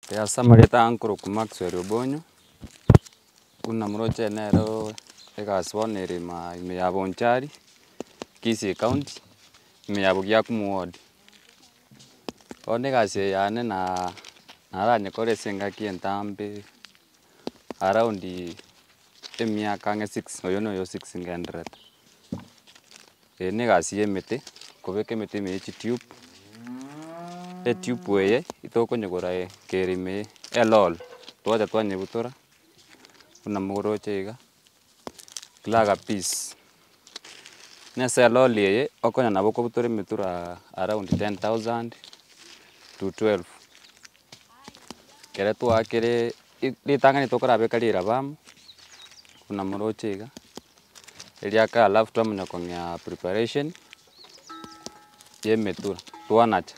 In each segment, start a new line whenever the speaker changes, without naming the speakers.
Ya samarita ankoro kumaxwell obonyo. Kuna mroche nero egaswonere ma ime ya Bonchari, Kisii County, ime ya Bugiakumu Ward. One gase yane na naranye kore senga kientambe around emiaka nge 6 oyo no yo 6 ngendret. Ne gasi emete kobeke emete mechi tube. Tube weye itokonyogora kerime elol twaja twanye butora kuna mugoroche iga klaga peace nese elol yeye okonya nabo kobutore metura around 10,000 to 12 kere twakere litangani tokora beka lira bamu kuna moroche iga eliaka alafu twamunyakongya preparation ye metura twanacha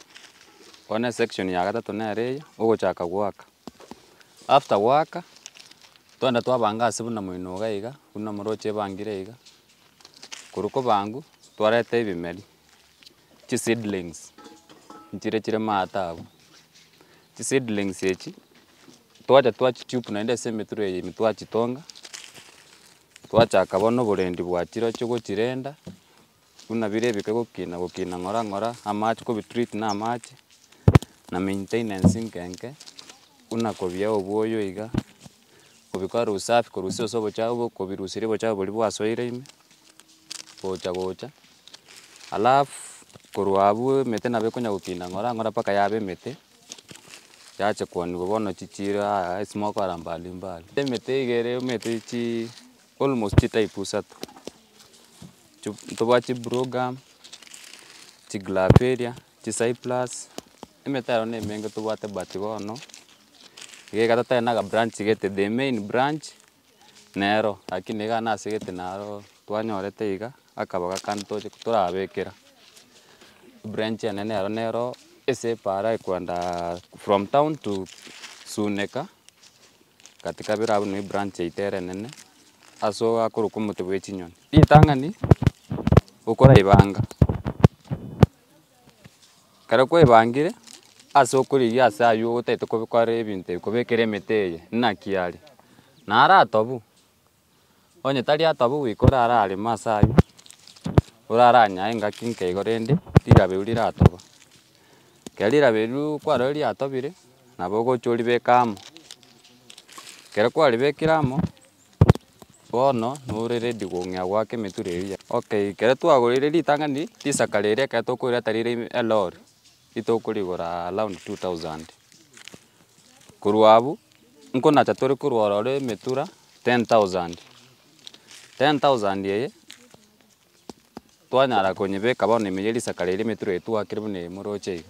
one section ya gatatu nere ugochaka gwaka after waka twanda twabanga asibu na mwino iga kuna moroche bangire iga kuruko bangu twarete ibimeri chi seedlings nchire matabu chi seedlings echi twacha tube na inde semeture ye mitwachi tonga twachaka bono borendi bwachiro cyo gochirenda kuna birebike gokina ngora amachi ko bitreat na amachi na maintenance nkenke una kobia oboyo iga kobikora usafi korusia osobo chabo kobirusire bo chabo boli bwasoire ime gocha alafu korwabu mete na bekonya gokina ngora paka yabe mete yache kwani bono chichira smoko arambali mbali mete igere mete chi almost type usatu tobachi program chi glaveria chi cyprus emetaro ne menge tobate batibono ge gatata na ga branch gete the main branch nero lakini ga nasigete naro twanyorete iga akabaga kanto turabekera branch ya nero ese para kwanda from town to Suneka katika birabu ni branch itere nene aso akuru kumuti bwechinyoni itangani ukora ibanga kare ko ibangire aso kuri yasa ayo gotete kubikora ebinte kubekere meteye nakiari nara tobu onye tari atobu wikora arari masayo uraranya enga kinke igorende tirabe urira atoba kelira beru kwarori atobire nabo gochori bekamo kere kwari bekiramo bono nure ready gongya gwake metureria okay kere twagorire litangani tisakarere ka tokorira tarire elor itokurigora around 2000 kurwabu nkona chatori kurworore metura 10,000 yeye twanyara konyebeka bono meyeri sakarere metura etwakire bune moroche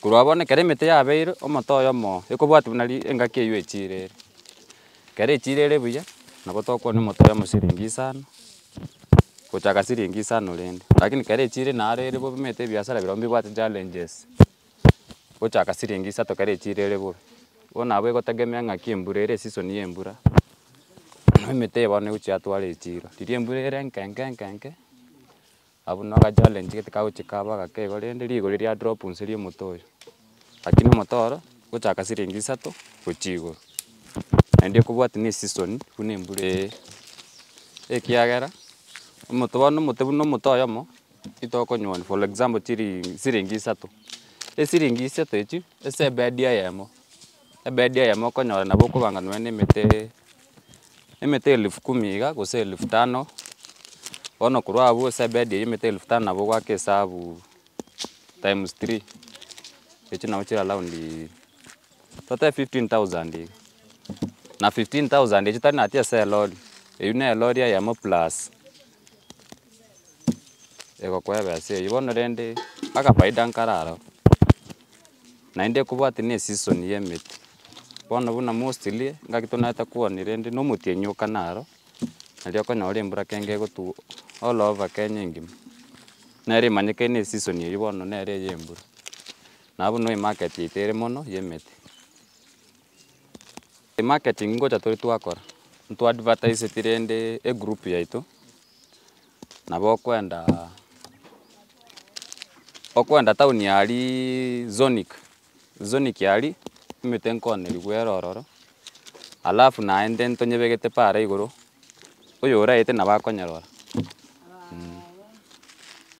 kurwabone kere mete yabeire omotoyo mo ekobwati bunari engaki eyo echirere kere echirere buya nabo tokwana motoyo mo siringi 5 gochaka siringi 5 rende lakini kere echire narere bo mete biashara birombi bwate challenges gochaka siringi 3 kere echirere bo bona abo gotegemea ngaki emburere season ye embura mete bono uchi tware echiro tiri emburere nkenke abu no ga challenge gete ka uchi kabaga ke gorende rigori ria drop nsiri motoyo lakini motoro gochaka siringi 3 gochigo ende kubwati ni season kune embure ekiagera omotobono motebuno motoyo mo itokonyoni for example tiri siringi 3 esiringi 3 echi ese bedia yemo ebedia yemo konyora nabo kubanganwa ne emete 10,000 iga gose 5,000 bono kurwabu ese bedia emete 5,000 nabo gwake hesabu times 3 echi nabo chira around total 15,000 na 15,000 echi tari natia se lori eyune lori yemo plus ego kwebese ibono rende aka faida nkararo na inde kubwati ne season yemete bono buna mostly ngakitonata kuoni rende no mutienyuka naro nalio konyore mbura kenge gotu all over Kenya ngima nere manyeke ne season ye bono nere yembura nabu no market itere mono yemete marketing ngocha tori twakora ntu advertise tirende e group yaitu nabo okwenda town yali Zonic yali emete nkooneriwe ororo, alafu naende ntonyebegete para igoro, oyo oraete nabo akonyerora.